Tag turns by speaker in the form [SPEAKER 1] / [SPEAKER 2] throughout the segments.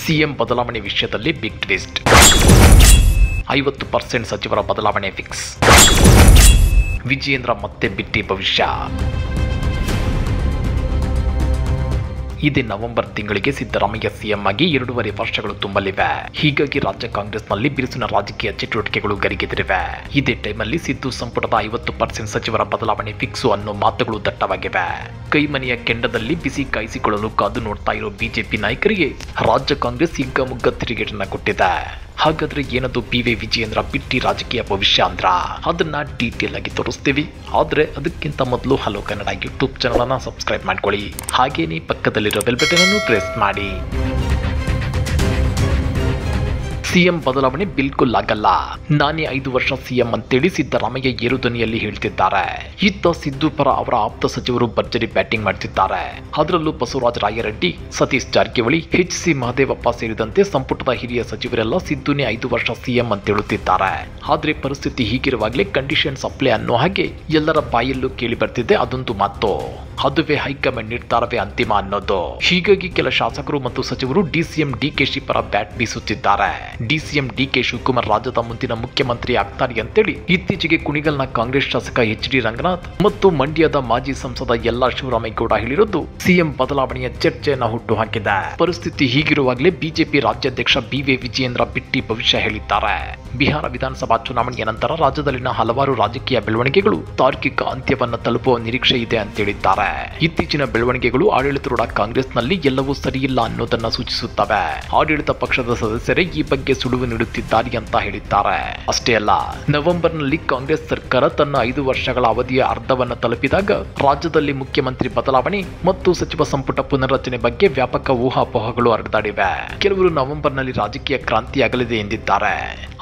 [SPEAKER 1] CM ಬದಲಾವಣೆ ವಿಷಯದಲ್ಲಿ big twist. 50% ಸಚಿವರ ಬದಲಾವಣೆ ಫಿಕ್ಸ್. ವಿಜಯೇಂದ್ರ ಮತ್ತೆ ಬಿಟ್ಟಿ ಭವಿಷ್ಯ. ಇದೇ ನವೆಂಬರ್ ತಿಂಗಳಿಗೆ ಸಿದ್ದರಾಮಯ್ಯ ಸಿಎಂ ಆಗಿ 2.5 ವರ್ಷಗಳು ತುಂಬಲಿವೆ. ಹೀಗಾಗಿ ರಾಜ್ಯ ಕಾಂಗ್ರೆಸ್ನಲ್ಲಿ ಬಿರುಸಿನ ರಾಜಕೀಯ ಚಟುವಟಿಕೆಗಳು ಗರಿಗೆದರಿವೆ. ಇದೇ ಟೈಮಲ್ಲಿ ಸಿದ್ದು ಸಂಪುಟದ 50% ಸಚಿವರ ಬದಲಾವಣೆ ಫಿಕ್ಸು ಅನ್ನೋ ಮಾತುಗಳು ದಟ್ಟವಾಗಿವೆ. ಕೈಮನೆಯ ಕೆಂಡದಲ್ಲಿ ಬಿಸಿ ಕಾಯಿಸಿಕೊಳ್ಳಲು ಕಾದು ನೋಡ್ತಾ ಇರೋ ಬಿಜೆಪಿ ನಾಯಕರಿಗೆ ರಾಜ್ಯ ಕಾಂಗ್ರೆಸ್ ಹಿಗ್ಗಾಮುಗ್ಗಾ ತಿರುಗೇಟನ್ನ ಕೊಟ್ಟಿದೆ. ಹಾಗಾದ್ರೆ ಏನದು BY ವಿಜಯೇಂದ್ರ ಬಿಟ್ಟಿ ರಾಜಕೀಯ ಭವಿಷ್ಯ ಅಂದ್ರ ಅದನ್ನ ಡೀಟೇಲ್ ಆಗಿ ತೋರಿಸ್ತೀವಿ. ಆದ್ರೆ ಅದಕ್ಕಿಂತ ಮೊದಲು ಹಲೋ ಕನ್ನಡ ಯೂಟ್ಯೂಬ್ ಚಾನಲ್ ಅನ್ನ ಸಬ್ಸ್ಕ್ರೈಬ್ ಮಾಡ್ಕೊಳ್ಳಿ. ಹಾಗೇನೇ ಪಕ್ಕದಲ್ಲಿರೋ ಬೆಲ್ ಬಟನ್ ಅನ್ನು ಪ್ರೆಸ್ ಮಾಡಿ. ಸಿಎಂ ಬದಲಾವಣೆ ಬಿಲ್ಕುಲ್ ಆಗಲ್ಲ. ನಾನೇ 5 ವರ್ಷ ಸಿಎಂ ಅಂತೇಳಿ ಸಿದ್ದರಾಮಯ್ಯ ಏರು ಧ್ವನಿಯಲ್ಲಿ ಹೇಳ್ತಿದ್ದಾರೆ. ಇತ್ತ ಸಿದ್ದು ಪರ ಅವರ ಆಪ್ತ ಸಚಿವರು ಭರ್ಜರಿ ಬ್ಯಾಟಿಂಗ್ ಮಾಡ್ತಿದ್ದಾರೆ. ಅದರಲ್ಲೂ ಬಸವರಾಜ ರಾಯರೆಡ್ಡಿ, ಸತೀಶ್ ಜಾರಕಿಹೊಳಿ, HC ಮಹದೇವಪ್ಪ ಸೇರಿದಂತೆ ಸಂಪುಟದ ಹಿರಿಯ ಸಚಿವರೆಲ್ಲ ಸಿದ್ದುನೇ 5 ವರ್ಷ ಸಿಎಂ ಅಂತ ಹೇಳುತ್ತಿದ್ದಾರೆ. ಆದ್ರೆ ಪರಿಸ್ಥಿತಿ ಹೀಗಿರುವಾಗಲೇ ಕಂಡೀಷನ್ಸ್ ಅಪ್ಲೈ ಅನ್ನೋ ಹಾಗೆ ಎಲ್ಲರ ಬಾಯಲ್ಲೂ ಕೇಳಿ ಬರ್ತಿದೆ ಅದೊಂದು ಮಾತು. ಅದುವೇ ಹೈಕಮಾಂಡ್ ನಿರ್ಧಾರವೇ ಅಂತಿಮ ಅನ್ನೋದು. ಹೀಗಾಗಿ ಕೆಲ ಶಾಸಕರು ಮತ್ತು ಸಚಿವರು DCM DK ಪರ ಬ್ಯಾಟ್ ಬೀಸುತ್ತಿದ್ದಾರೆ. DCM DK ಶಿವಕುಮಾರ್ ರಾಜ್ಯದ ಮುಂದಿನ ಮುಖ್ಯಮಂತ್ರಿ ಆಗ್ತಾರೆ ಅಂತೇಳಿ ಇತ್ತೀಚೆಗೆ ಕುಣಿಗಲ್ನ ಕಾಂಗ್ರೆಸ್ ಶಾಸಕ HD ರಂಗನಾಥ್ ಮತ್ತು ಮಂಡ್ಯದ ಮಾಜಿ ಸಂಸದ ಯಲ್ಲಾ ಶಿವರಾಮೇಗೌಡ ಹೇಳಿರೋದು ಸಿಎಂ ಬದಲಾವಣೆಯ ಚರ್ಚೆಯನ್ನು ಹುಟ್ಟು ಹಾಕಿದೆ. ಪರಿಸ್ಥಿತಿ ಹೀಗಿರುವಾಗಲೇ ಬಿಜೆಪಿ ರಾಜ್ಯಾಧ್ಯಕ್ಷ BY ವಿಜಯೇಂದ್ರ ಬಿಟ್ಟಿ ಭವಿಷ್ಯ ಹೇಳಿದ್ದಾರೆ. ಬಿಹಾರ ವಿಧಾನಸಭಾ ಚುನಾವಣೆಯ ನಂತರ ರಾಜ್ಯದಲ್ಲಿನ ಹಲವಾರು ರಾಜಕೀಯ ಬೆಳವಣಿಗೆಗಳು ತಾರ್ಕಿಕ ಅಂತ್ಯವನ್ನು ತಲುಪುವ ನಿರೀಕ್ಷೆ ಇದೆ ಅಂತ ಹೇಳಿದ್ದಾರೆ. ಇತ್ತೀಚಿನ ಬೆಳವಣಿಗೆಗಳು ಆಡಳಿತಾರೂಢ ಕಾಂಗ್ರೆಸ್ನಲ್ಲಿ ಎಲ್ಲವೂ ಸರಿಯಿಲ್ಲ ಅನ್ನೋದನ್ನ ಸೂಚಿಸುತ್ತವೆ. ಆಡಳಿತ ಪಕ್ಷದ ಸದಸ್ಯರೇ ಈ ಬಗ್ಗೆ ಸುಳುವು ನೀಡುತ್ತಿದ್ದಾರೆ ಅಂತ ಹೇಳಿದ್ದಾರೆ. ಅಷ್ಟೇ ಅಲ್ಲ, ನವೆಂಬರ್ನಲ್ಲಿ ಕಾಂಗ್ರೆಸ್ ಸರ್ಕಾರ ತನ್ನ 5 ವರ್ಷಗಳ ಅವಧಿಯ ಅರ್ಧವನ್ನು ತಲುಪಿದಾಗ ರಾಜ್ಯದಲ್ಲಿ ಮುಖ್ಯಮಂತ್ರಿ ಬದಲಾವಣೆ ಮತ್ತು ಸಚಿವ ಸಂಪುಟ ಪುನರ್ರಚನೆ ಬಗ್ಗೆ ವ್ಯಾಪಕ ಊಹಾಪೋಹಗಳು ಹರದಾಡಿವೆ. ಕೆಲವರು ನವೆಂಬರ್ನಲ್ಲಿ ರಾಜಕೀಯ ಕ್ರಾಂತಿಯಾಗಲಿದೆ ಎಂದಿದ್ದಾರೆ.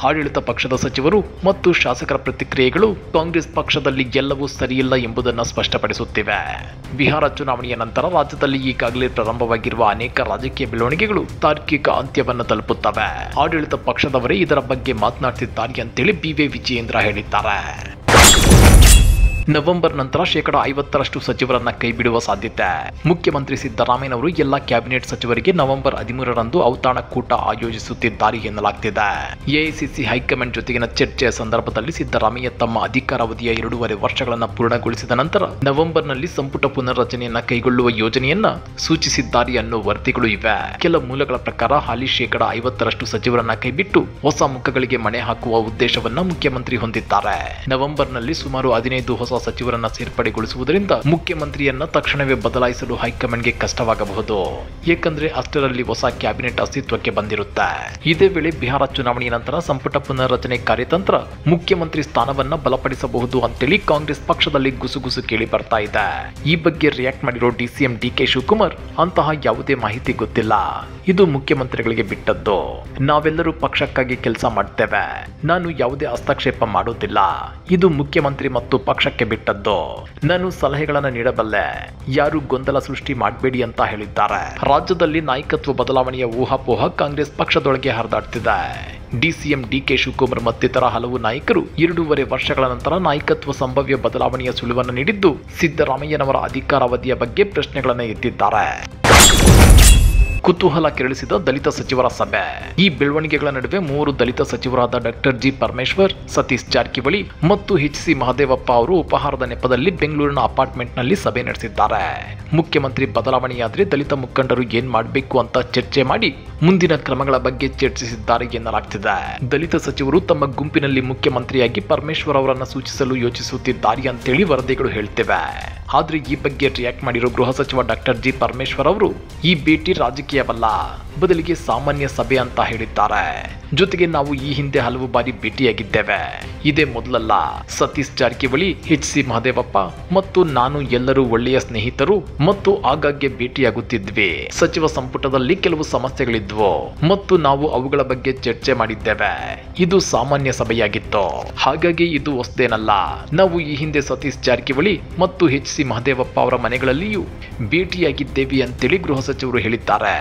[SPEAKER 1] ಆಡಳಿತ ಪಕ್ಷದ ಸಚಿವರು ಮತ್ತು ಶಾಸಕರ ಪ್ರತಿಕ್ರಿಯೆಗಳು ಕಾಂಗ್ರೆಸ್ ಪಕ್ಷದಲ್ಲಿ ಎಲ್ಲವೂ ಸರಿಯಿಲ್ಲ ಎಂಬುದನ್ನು ಸ್ಪಷ್ಟಪಡಿಸುತ್ತಿವೆ. ಬಿಹಾರ ಚುನಾವಣೆಯ ನಂತರ ರಾಜ್ಯದಲ್ಲಿ ಈಗಾಗಲೇ ಪ್ರಾರಂಭವಾಗಿರುವ ಅನೇಕ ರಾಜಕೀಯ ಬೆಳವಣಿಗೆಗಳು ತಾರ್ಕಿಕ ಅಂತ್ಯವನ್ನು ತಲುಪುತ್ತವೆ. ಆಡಳಿತ ಪಕ್ಷದವರೇ ಇದರ ಬಗ್ಗೆ ಮಾತನಾಡ್ತಿದ್ದಾರೆ ಅಂತೇಳಿ BY ವಿಜಯೇಂದ್ರ ಹೇಳಿದ್ದಾರೆ. ನವೆಂಬರ್ ನಂತರ 50% ಸಚಿವರನ್ನ ಕೈಬಿಡುವ ಸಾಧ್ಯತೆ. ಮುಖ್ಯಮಂತ್ರಿ ಸಿದ್ದರಾಮಯ್ಯನವರು ಎಲ್ಲ ಕ್ಯಾಬಿನೆಟ್ ಸಚಿವರಿಗೆ ನವೆಂಬರ್ 13ರಂದು ಔತಣಕೂಟ ಆಯೋಜಿಸುತ್ತಿದ್ದಾರೆ ಎನ್ನಲಾಗ್ತಿದೆ. AICC ಹೈಕಮಾಂಡ್ ಜೊತೆಗಿನ ಚರ್ಚೆಯ ಸಂದರ್ಭದಲ್ಲಿ ಸಿದ್ದರಾಮಯ್ಯ ತಮ್ಮ ಅಧಿಕಾರಾವಧಿಯ 2.5 ವರ್ಷಗಳನ್ನು ಪೂರ್ಣಗೊಳಿಸಿದ ನಂತರ ನವೆಂಬರ್ನಲ್ಲಿ ಸಂಪುಟ ಪುನರ್ರಚನೆಯನ್ನ ಕೈಗೊಳ್ಳುವ ಯೋಜನೆಯನ್ನ ಸೂಚಿಸಿದ್ದಾರೆ ಅನ್ನೋ ವರದಿಗಳು ಇವೆ. ಕೆಲ ಮೂಲಗಳ ಪ್ರಕಾರ ಹಾಲಿ 50% ಸಚಿವರನ್ನ ಕೈಬಿಟ್ಟು ಹೊಸ ಮುಖಗಳಿಗೆ ಮಣೆ ಹಾಕುವ ಉದ್ದೇಶವನ್ನ ಮುಖ್ಯಮಂತ್ರಿ ಹೊಂದಿದ್ದಾರೆ. ನವೆಂಬರ್ನಲ್ಲಿ ಸುಮಾರು 15 ಹೊಸ ಸಚಿವರನ್ನ ಸೇರ್ಪಡೆಗೊಳಿಸುವುದರಿಂದ ಮುಖ್ಯಮಂತ್ರಿಯನ್ನ ತಕ್ಷಣವೇ ಬದಲಾಯಿಸಲು ಹೈಕಮಾಂಡ್ಗೆ ಕಷ್ಟವಾಗಬಹುದು. ಏಕೆಂದ್ರೆ ಅಷ್ಟರಲ್ಲಿ ಹೊಸ ಕ್ಯಾಬಿನೆಟ್ ಅಸ್ತಿತ್ವಕ್ಕೆ ಬಂದಿರುತ್ತೆ. ಇದೇ ವೇಳೆ ಬಿಹಾರ ಚುನಾವಣೆಯ ನಂತರ ಸಂಪುಟ ಪುನರ್ರಚನೆ ಕಾರ್ಯತಂತ್ರ ಮುಖ್ಯಮಂತ್ರಿ ಸ್ಥಾನವನ್ನ ಬಲಪಡಿಸಬಹುದು ಅಂತೇಳಿ ಕಾಂಗ್ರೆಸ್ ಪಕ್ಷದಲ್ಲಿ ಗುಸುಗುಸು ಕೇಳಿ ಬರ್ತಾ ಇದೆ. ಈ ಬಗ್ಗೆ ರಿಯಾಕ್ಟ್ ಮಾಡಿರೋ DCM DK ಶಿವಕುಮಾರ್ ಅಂತಹ ಯಾವುದೇ ಮಾಹಿತಿ ಗೊತ್ತಿಲ್ಲ, ಇದು ಮುಖ್ಯಮಂತ್ರಿಗಳಿಗೆ ಬಿಟ್ಟದ್ದು. ನಾವೆಲ್ಲರೂ ಪಕ್ಷಕ್ಕಾಗಿ ಕೆಲಸ ಮಾಡ್ತೇವೆ, ನಾನು ಯಾವುದೇ ಹಸ್ತಕ್ಷೇಪ ಮಾಡೋದಿಲ್ಲ, ಇದು ಮುಖ್ಯಮಂತ್ರಿ ಮತ್ತು ಪಕ್ಷಕ್ಕೆ ಬಿಟ್ಟದ್ದು. ನಾನು ಸಲಹೆಗಳನ್ನು ನೀಡಬಲ್ಲೆ, ಯಾರು ಗೊಂದಲ ಸೃಷ್ಟಿ ಮಾಡಬೇಡಿ ಅಂತ ಹೇಳಿದ್ದಾರೆ. ರಾಜ್ಯದಲ್ಲಿ ನಾಯಕತ್ವ ಬದಲಾವಣೆಯ ಊಹಾಪೋಹ ಕಾಂಗ್ರೆಸ್ ಪಕ್ಷದೊಳಗೆ ಹರಿದಾಡ್ತಿದೆ. DCM DK ಶಿವಕುಮಾರ್ ಮತ್ತಿತರ ಹಲವು ನಾಯಕರು 2.5 ವರ್ಷಗಳ ನಂತರ ನಾಯಕತ್ವ ಸಂಭವ್ಯ ಬದಲಾವಣೆಯ ಸುಳಿವನ್ನು ನೀಡಿದ್ದು ಸಿದ್ದರಾಮಯ್ಯನವರ ಅಧಿಕಾರಾವಧಿಯ ಬಗ್ಗೆ ಪ್ರಶ್ನೆಗಳನ್ನು ಎತ್ತಿದ್ದಾರೆ. ಕುತೂಹಲ ಕೆರಳಿಸಿದ ದಲಿತ ಸಚಿವರ ಸಭೆ. ಈ ಬೆಳವಣಿಗೆಗಳ ನಡುವೆ 3 ದಲಿತ ಸಚಿವರಾದ ಡಾಕ್ಟರ್ G ಪರಮೇಶ್ವರ್, ಸತೀಶ್ ಜಾರಕಿಹೊಳಿ ಮತ್ತು HC ಮಹದೇವಪ್ಪ ಅವರು ಉಪಹಾರದ ನೆಪದಲ್ಲಿ ಬೆಂಗಳೂರಿನ ಅಪಾರ್ಟ್ಮೆಂಟ್ನಲ್ಲಿ ಸಭೆ ನಡೆಸಿದ್ದಾರೆ. ಮುಖ್ಯಮಂತ್ರಿ ಬದಲಾವಣೆಯಾದ್ರೆ ದಲಿತ ಮುಖಂಡರು ಏನ್ ಮಾಡಬೇಕು ಅಂತ ಚರ್ಚೆ ಮಾಡಿ ಮುಂದಿನ ಕ್ರಮಗಳ ಬಗ್ಗೆ ಚರ್ಚಿಸಿದ್ದಾರೆ ಎನ್ನಲಾಗ್ತಿದೆ. ದಲಿತ ಸಚಿವರು ತಮ್ಮ ಗುಂಪಿನಲ್ಲಿ ಮುಖ್ಯಮಂತ್ರಿಯಾಗಿ ಪರಮೇಶ್ವರ್ ಅವರನ್ನು ಸೂಚಿಸಲು ಯೋಚಿಸುತ್ತಿದ್ದಾರೆ ಅಂತೇಳಿ ವರದಿಗಳು ಹೇಳ್ತಿವೆ. ಆದ್ರೆ ಈ ಬಗ್ಗೆ ರಿಯಾಕ್ಟ್ ಮಾಡಿರೋ ಗೃಹ ಸಚಿವ ಡಾಕ್ಟರ್ G ಪರಮೇಶ್ವರ್ ಅವರು ಈ ಭೇಟಿ ರಾಜಕೀಯವಲ್ಲ, ಬದಲಿಗೆ ಸಾಮಾನ್ಯ ಸಭೆ ಅಂತ ಹೇಳಿದ್ದಾರೆ. ಜೊತೆಗೆ ನಾವು ಈ ಹಿಂದೆ ಹಲವು ಬಾರಿ ಭೇಟಿಯಾಗಿದ್ದೇವೆ, ಇದೇ ಮೊದಲಲ್ಲ. ಸತೀಶ್ ಜಾರಕಿಹೊಳಿ, HC ಮಹದೇವಪ್ಪ ಮತ್ತು ನಾನು ಎಲ್ಲರೂ ಒಳ್ಳೆಯ ಸ್ನೇಹಿತರು ಮತ್ತು ಆಗಾಗ್ಗೆ ಭೇಟಿಯಾಗುತ್ತಿದ್ವಿ. ಸಚಿವ ಸಂಪುಟದಲ್ಲಿ ಕೆಲವು ಸಮಸ್ಯೆಗಳಿದ್ವು ಮತ್ತು ನಾವು ಅವುಗಳ ಬಗ್ಗೆ ಚರ್ಚೆ ಮಾಡಿದ್ದೇವೆ. ಇದು ಸಾಮಾನ್ಯ ಸಭೆಯಾಗಿತ್ತು, ಹಾಗಾಗಿ ಇದು ಹೊಸದೇನಲ್ಲ. ನಾವು ಈ ಹಿಂದೆ ಸತೀಶ್ ಜಾರಕಿಹೊಳಿ ಮತ್ತು HC ಮಹದೇವಪ್ಪ ಅವರ ಮನೆಗಳಲ್ಲಿಯೂ ಭೇಟಿಯಾಗಿದ್ದೇವೆ ಅಂತೇಳಿ ಗೃಹ ಸಚಿವರು ಹೇಳಿದ್ದಾರೆ.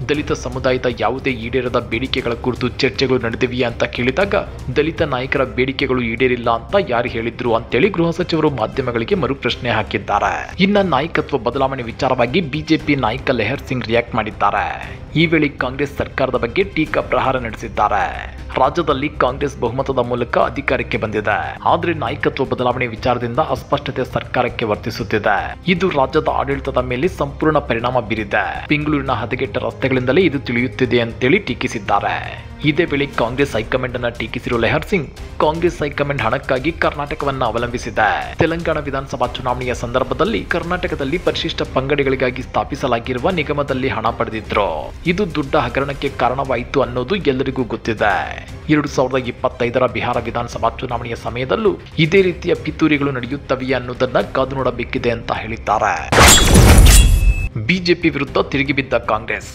[SPEAKER 1] ದಲಿತ ಸಮುದಾಯದ ಯಾವುದೇ ಈಡೇರದ ಬೇಡಿಕೆಗಳ ಕುರಿತು ಚರ್ಚೆಗಳು ನಡೆದಿವೆಯಾ ಅಂತ ಕೇಳಿದಾಗ ದಲಿತ ನಾಯಕರ ಬೇಡಿಕೆಗಳು ಈಡೇರಿಲ್ಲ ಅಂತ ಯಾರು ಹೇಳಿದ್ರು ಅಂತೇಳಿ ಗೃಹ ಸಚಿವರು ಮಾಧ್ಯಮಗಳಿಗೆ ಮರು ಪ್ರಶ್ನೆ ಹಾಕಿದ್ದಾರೆ. ಇನ್ನ ನಾಯಕತ್ವ ಬದಲಾವಣೆ ವಿಚಾರವಾಗಿ ಬಿಜೆಪಿ ನಾಯಕ ಲೆಹರ್ ಸಿಂಗ್ ರಿಯಾಕ್ಟ್ ಮಾಡಿದ್ದಾರೆ. ಈ ವೇಳೆ ಕಾಂಗ್ರೆಸ್ ಸರ್ಕಾರದ ಬಗ್ಗೆ ಟೀಕಾ ಪ್ರಹಾರ ನಡೆಸಿದ್ದಾರೆ. ರಾಜ್ಯದಲ್ಲಿ ಕಾಂಗ್ರೆಸ್ ಬಹುಮತದ ಮೂಲಕ ಅಧಿಕಾರಕ್ಕೆ ಬಂದಿದೆ. ಆದರೆ ನಾಯಕತ್ವ ಬದಲಾವಣೆ ವಿಚಾರದಿಂದ ಅಸ್ಪಷ್ಟತೆ ಸರ್ಕಾರಕ್ಕೆ ವರ್ತಿಸುತ್ತಿದೆ. ಇದು ರಾಜ್ಯದ ಆಡಳಿತದ ಮೇಲೆ ಸಂಪೂರ್ಣ ಪರಿಣಾಮ ಬೀರಿದೆ. ಬೆಂಗಳೂರಿನ ಹದಗೆಟ್ಟ ರಸ್ತೆಗಳಿಂದಲೇ ಇದು ತಿಳಿಯುತ್ತಿದೆ ಅಂತೇಳಿ ಟೀಕಿಸಿದ್ದಾರೆ. ಇದೇ ವೇಳೆ ಕಾಂಗ್ರೆಸ್ ಹೈಕಮಾಂಡ್ ಅನ್ನು ಟೀಕಿಸಿರುವ ಲೆಹರ್ ಸಿಂಗ್, ಕಾಂಗ್ರೆಸ್ ಹೈಕಮಾಂಡ್ ಹಣಕ್ಕಾಗಿ ಕರ್ನಾಟಕವನ್ನು ಅವಲಂಬಿಸಿದೆ. ತೆಲಂಗಾಣ ವಿಧಾನಸಭಾ ಚುನಾವಣೆಯ ಸಂದರ್ಭದಲ್ಲಿ ಕರ್ನಾಟಕದಲ್ಲಿ ಪರಿಶಿಷ್ಟ ಪಂಗಡಗಳಿಗಾಗಿ ಸ್ಥಾಪಿಸಲಾಗಿರುವ ನಿಗಮದಲ್ಲಿ ಹಣ ಪಡೆದಿದ್ರು. ಇದು ದೊಡ್ಡ ಹಗರಣಕ್ಕೆ ಕಾರಣವಾಯಿತು ಅನ್ನೋದು ಎಲ್ಲರಿಗೂ ಗೊತ್ತಿದೆ. 2025ರ ಬಿಹಾರ ವಿಧಾನಸಭಾ ಚುನಾವಣೆಯ ಸಮಯದಲ್ಲೂ ಇದೇ ರೀತಿಯ ಪಿತೂರಿಗಳು ನಡೆಯುತ್ತವೆಯೇ ಅನ್ನೋದನ್ನ ಕಾದು ನೋಡಬೇಕಿದೆ ಅಂತ ಹೇಳಿದ್ದಾರೆ. ಬಿಜೆಪಿ ವಿರುದ್ಧ ತಿರುಗಿ ಬಿದ್ದ ಕಾಂಗ್ರೆಸ್.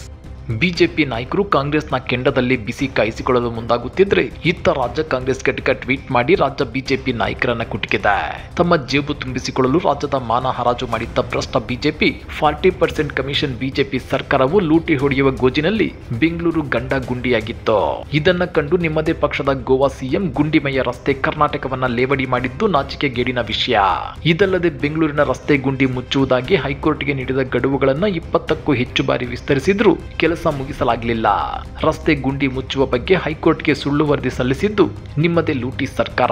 [SPEAKER 1] ಬಿಜೆಪಿ ನಾಯಕರು ಕಾಂಗ್ರೆಸ್ನ ಕೆಂಡದಲ್ಲಿ ಬಿಸಿ ಕಾಯಿಸಿಕೊಳ್ಳಲು ಮುಂದಾಗುತ್ತಿದ್ರೆ, ಇತ್ತ ರಾಜ್ಯ ಕಾಂಗ್ರೆಸ್ ಘಟಕ ಟ್ವೀಟ್ ಮಾಡಿ ರಾಜ್ಯ ಬಿಜೆಪಿ ನಾಯಕರನ್ನ ಕುಟುಕಿದೆ. ತಮ್ಮ ಜೇಬು ತುಂಬಿಸಿಕೊಳ್ಳಲು ರಾಜ್ಯದ ಮಾನ ಹರಾಜು ಮಾಡಿದ್ದ ಭ್ರಷ್ಟ ಬಿಜೆಪಿ 40% ಕಮಿಷನ್ ಬಿಜೆಪಿ ಸರ್ಕಾರವು ಲೂಟಿ ಹೊಡೆಯುವ ಗೋಜಿನಲ್ಲಿ ಬೆಂಗಳೂರು ಗಂಡ ಗುಂಡಿಯಾಗಿತ್ತು. ಇದನ್ನ ಕಂಡು ನಿಮ್ಮದೇ ಪಕ್ಷದ ಗೋವಾ ಸಿಎಂ ಗುಂಡಿಮಯ ರಸ್ತೆ ಕರ್ನಾಟಕವನ್ನ ಲೇವಡಿ ಮಾಡಿದ್ದು ನಾಚಿಕೆಗೇಡಿನ ವಿಷಯ. ಇದಲ್ಲದೆ ಬೆಂಗಳೂರಿನ ರಸ್ತೆ ಗುಂಡಿ ಮುಚ್ಚುವುದಾಗಿ ಹೈಕೋರ್ಟ್ಗೆ ನೀಡಿದ ಗಡುವುಗಳನ್ನ 20ಕ್ಕೂ ಹೆಚ್ಚು ಬಾರಿ ವಿಸ್ತರಿಸಿದ್ರು ಕೆಲಸ ಮುಗಿಸಲಾಗಲಿಲ್ಲ. ರಸ್ತೆ ಗುಂಡಿ ಮುಚ್ಚುವ ಬಗ್ಗೆ ಹೈಕೋರ್ಟ್ಗೆ ಸುಳ್ಳು ವರದಿ ಸಲ್ಲಿಸಿದ್ದು ನಿಮ್ಮದೇ ಲೂಟಿ ಸರ್ಕಾರ.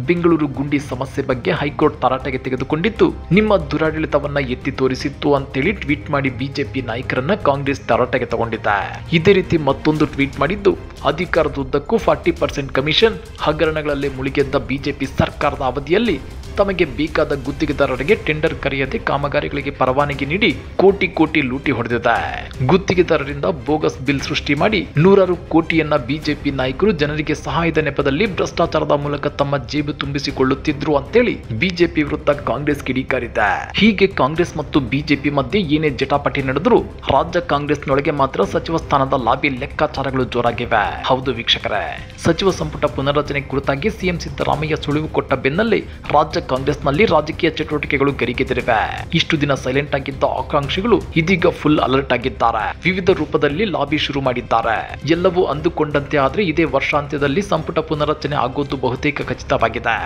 [SPEAKER 1] ಬೆಂಗಳೂರು ಗುಂಡಿ ಸಮಸ್ಯೆ ಬಗ್ಗೆ ಹೈಕೋರ್ಟ್ ತರಾಟೆಗೆ ತೆಗೆದುಕೊಂಡಿದ್ದು ನಿಮ್ಮ ದುರಾಡಳಿತವನ್ನ ಎತ್ತಿ ತೋರಿಸಿತ್ತು ಅಂತೇಳಿ ಟ್ವೀಟ್ ಮಾಡಿ ಬಿಜೆಪಿ ನಾಯಕರನ್ನ ಕಾಂಗ್ರೆಸ್ ತರಾಟೆಗೆ ತಗೊಂಡಿದೆ. ಇದೇ ರೀತಿ ಮತ್ತೊಂದು ಟ್ವೀಟ್ ಮಾಡಿದ್ದು, ಅಧಿಕಾರದುದ್ದಕ್ಕೂ 40% ಕಮಿಷನ್ ಹಗರಣಗಳಲ್ಲಿ ಮುಳುಗೆದ್ದ ಬಿಜೆಪಿ ಸರ್ಕಾರದ ಅವಧಿಯಲ್ಲಿ ತಮಗೆ ಬೇಕಾದ ಗುತ್ತಿಗೆದಾರರಿಗೆ ಟೆಂಡರ್ ಕರೆಯದೆ ಕಾಮಗಾರಿಗಳಿಗೆ ಪರವಾನಗಿ ನೀಡಿ ಕೋಟಿ ಕೋಟಿ ಲೂಟಿ ಹೊಡೆದಿದೆ. ಗುತ್ತಿಗೆದಾರರಿಂದ ಬೋಗಸ್ ಬಿಲ್ ಸೃಷ್ಟಿ ಮಾಡಿ ನೂರಾರು ಕೋಟಿಯನ್ನ ಬಿಜೆಪಿ ನಾಯಕರು ಜನರಿಗೆ ಸಹಾಯದ ನೆಪದಲ್ಲಿ ಭ್ರಷ್ಟಾಚಾರದ ಮೂಲಕ ತಮ್ಮ ಜೇಬು ತುಂಬಿಸಿಕೊಳ್ಳುತ್ತಿದ್ರು ಅಂತೇಳಿ ಬಿಜೆಪಿ ವಿರುದ್ಧ ಕಾಂಗ್ರೆಸ್ ಕಿಡಿಕಾರಿದೆ. ಹೀಗೆ ಕಾಂಗ್ರೆಸ್ ಮತ್ತು ಬಿಜೆಪಿ ಮಧ್ಯೆ ಏನೇ ಜಟಾಪಟಿ ನಡೆದರೂ ರಾಜ್ಯ ಕಾಂಗ್ರೆಸ್ನೊಳಗೆ ಮಾತ್ರ ಸಚಿವ ಸ್ಥಾನದ ಲಾಬಿ ಲೆಕ್ಕಾಚಾರಗಳು ಜೋರಾಗಿವೆ. ಹೌದು ವೀಕ್ಷಕರೇ, ಸಚಿವ ಸಂಪುಟ ಪುನರ್ರಚನೆ ಕುರಿತಾಗಿ ಸಿಎಂ ಸಿದ್ದರಾಮಯ್ಯ ಸುಳಿವು ಕೊಟ್ಟ ಬೆನ್ನಲ್ಲೇ ರಾಜ್ಯ ಕಾಂಗ್ರೆಸ್ನಲ್ಲಿ ರಾಜಕೀಯ ಚಟುವಟಿಕೆಗಳು ಗರಿಗೆದರಿವೆ. ಇಷ್ಟು ದಿನ ಸೈಲೆಂಟ್ ಆಗಿದ್ದ ಆಕಾಂಕ್ಷಿಗಳು ಇದೀಗ ಫುಲ್ ಅಲರ್ಟ್ ಆಗಿದ್ದಾರೆ. ವಿವಿಧ ರೂಪದಲ್ಲಿ ಲಾಬಿ ಶುರು ಮಾಡಿದ್ದಾರೆ. ಎಲ್ಲವೂ ಅಂದುಕೊಂಡಂತೆ ಆದ್ರೆ ಇದೇ ವರ್ಷಾಂತ್ಯದಲ್ಲಿ ಸಂಪುಟ ಪುನರ್ರಚನೆ ಆಗೋದು ಬಹುತೇಕ ಖಚಿತವಾಗಿದೆ.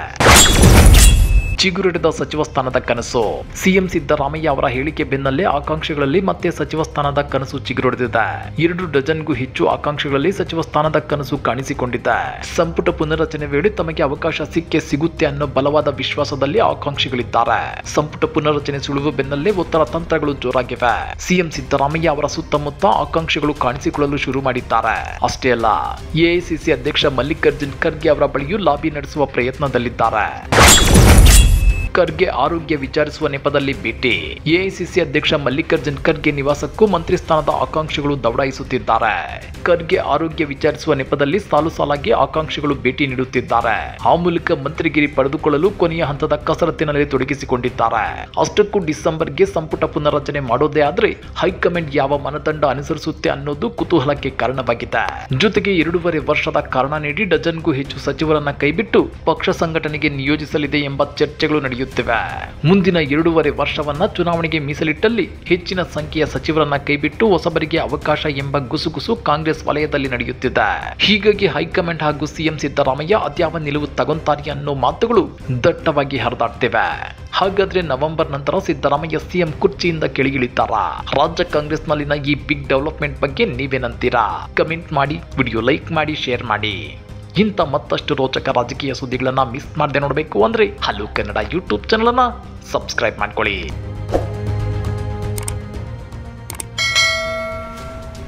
[SPEAKER 1] ಚಿಗುರಿಡಿದ ಸಚಿವ ಸ್ಥಾನದ ಕನಸು. ಸಿಎಂ ಸಿದ್ದರಾಮಯ್ಯ ಅವರ ಹೇಳಿಕೆ ಬೆನ್ನಲ್ಲೇ ಆಕಾಂಕ್ಷಿಗಳಲ್ಲಿ ಮತ್ತೆ ಸಚಿವ ಸ್ಥಾನದ ಕನಸು ಚಿಗುರೊಡೆದಿದೆ. 2 ಡಜನ್ಗೂ ಹೆಚ್ಚು ಆಕಾಂಕ್ಷಿಗಳಲ್ಲಿ ಸಚಿವ ಸ್ಥಾನದ ಕನಸು ಕಾಣಿಸಿಕೊಂಡಿದೆ. ಸಂಪುಟ ಪುನರ್ರಚನೆ ವೇಳೆ ತಮಗೆ ಅವಕಾಶ ಸಿಗುತ್ತೆ ಅನ್ನೋ ಬಲವಾದ ವಿಶ್ವಾಸದಲ್ಲಿ ಆಕಾಂಕ್ಷಿಗಳಿದ್ದಾರೆ. ಸಂಪುಟ ಪುನರ್ರಚನೆ ಸುಳಿವು ಬೆನ್ನಲ್ಲೇ ಉತ್ತರ ತಂತ್ರಗಳು ಜೋರಾಗಿವೆ. ಸಿಎಂ ಸಿದ್ದರಾಮಯ್ಯ ಅವರ ಸುತ್ತಮುತ್ತ ಆಕಾಂಕ್ಷಿಗಳು ಕಾಣಿಸಿಕೊಳ್ಳಲು ಶುರು ಮಾಡಿದ್ದಾರೆ. ಅಷ್ಟೇ ಅಲ್ಲ, ಎಐಸಿಸಿ ಅಧ್ಯಕ್ಷ ಮಲ್ಲಿಕಾರ್ಜುನ್ ಖರ್ಗೆ ಅವರ ಬಳಿಯೂ ಲಾಬಿ ನಡೆಸುವ ಪ್ರಯತ್ನದಲ್ಲಿದ್ದಾರೆ. ಖರ್ಗೆ ಆರೋಗ್ಯ ವಿಚಾರಿಸುವ ನೆಪದಲ್ಲಿ ಭೇಟಿ. ಎಐಸಿಸಿ ಅಧ್ಯಕ್ಷ ಮಲ್ಲಿಕಾರ್ಜುನ್ ಖರ್ಗೆ ನಿವಾಸಕ್ಕೂ ಮಂತ್ರಿ ಸ್ಥಾನದ ಆಕಾಂಕ್ಷಿಗಳು ದೌಡಾಯಿಸುತ್ತಿದ್ದಾರೆ. ಖರ್ಗೆ ಆರೋಗ್ಯ ವಿಚಾರಿಸುವ ನೆಪದಲ್ಲಿ ಸಾಲು ಸಾಲಾಗಿ ಆಕಾಂಕ್ಷಿಗಳು ಭೇಟಿ ನೀಡುತ್ತಿದ್ದಾರೆ. ಆ ಮೂಲಕ ಮಂತ್ರಿಗಿರಿ ಪಡೆದುಕೊಳ್ಳಲು ಕೊನೆಯ ಹಂತದ ಕಸರತ್ತಿನಲ್ಲಿ ತೊಡಗಿಸಿಕೊಂಡಿದ್ದಾರೆ. ಅಷ್ಟಕ್ಕೂ ಡಿಸೆಂಬರ್ಗೆ ಸಂಪುಟ ಪುನರ್ರಚನೆ ಮಾಡೋದೇ ಆದ್ರೆ ಹೈಕಮಾಂಡ್ ಯಾವ ಮಾನದಂಡ ಅನುಸರಿಸುತ್ತೆ ಅನ್ನೋದು ಕುತೂಹಲಕ್ಕೆ ಕಾರಣವಾಗಿದೆ. ಜೊತೆಗೆ 2.5 ವರ್ಷದ ಕಾರಣ ನೀಡಿ ಡಜನ್ಗೂ ಹೆಚ್ಚು ಸಚಿವರನ್ನ ಕೈಬಿಟ್ಟು ಪಕ್ಷ ಸಂಘಟನೆಗೆ ನಿಯೋಜಿಸಲಿದೆ ಎಂಬ ಚರ್ಚೆಗಳು ನಡೆಯುತ್ತಿವೆ. ಮುಂದಿನ 2.5 ವರ್ಷವನ್ನ ಚುನಾವಣೆಗೆ ಮೀಸಲಿಟ್ಟಲ್ಲಿ ಹೆಚ್ಚಿನ ಸಂಖ್ಯೆಯ ಸಚಿವರನ್ನ ಕೈಬಿಟ್ಟು ಹೊಸಬರಿಗೆ ಅವಕಾಶ ಎಂಬ ಗುಸುಗುಸು ಕಾಂಗ್ರೆಸ್ ವಲಯದಲ್ಲಿ ನಡೆಯುತ್ತಿದೆ. ಹೀಗಾಗಿ ಹೈಕಮಾಂಡ್ ಹಾಗೂ ಸಿಎಂ ಸಿದ್ದರಾಮಯ್ಯ ಅದ್ಯಾವ ನಿಲುವು ತಗೊಂತಾರೆ ಅನ್ನೋ ಮಾತುಗಳು ದಟ್ಟವಾಗಿ ಹರಿದಾಡ್ತಿವೆ. ಹಾಗಾದ್ರೆ ನವೆಂಬರ್ ನಂತರ ಸಿದ್ದರಾಮಯ್ಯ ಸಿಎಂ ಕುರ್ಚಿಯಿಂದ ಕೆಳಗಿಳಿತಾರಾ? ರಾಜ್ಯ ಕಾಂಗ್ರೆಸ್ನಲ್ಲಿನ ಈ ಬಿಗ್ ಡೆವಲಪ್ಮೆಂಟ್ ಬಗ್ಗೆ ನೀವೇನಂತೀರಾ? ಕಮೆಂಟ್ ಮಾಡಿ, ವಿಡಿಯೋ ಲೈಕ್ ಮಾಡಿ, ಶೇರ್ ಮಾಡಿ. ಇಂಥ ಮತ್ತಷ್ಟು ರೋಚಕ ರಾಜಕೀಯ ಸುದ್ದಿಗಳನ್ನ ಮಿಸ್ ಮಾಡದೆ ನೋಡಬೇಕು ಅಂದ್ರೆ ಹಲೋ ಕನ್ನಡ ಯೂಟ್ಯೂಬ್ ಚಾನಲ್ ಅನ್ನ ಸಬ್ಸ್ಕ್ರೈಬ್ ಮಾಡ್ಕೊಳ್ಳಿ.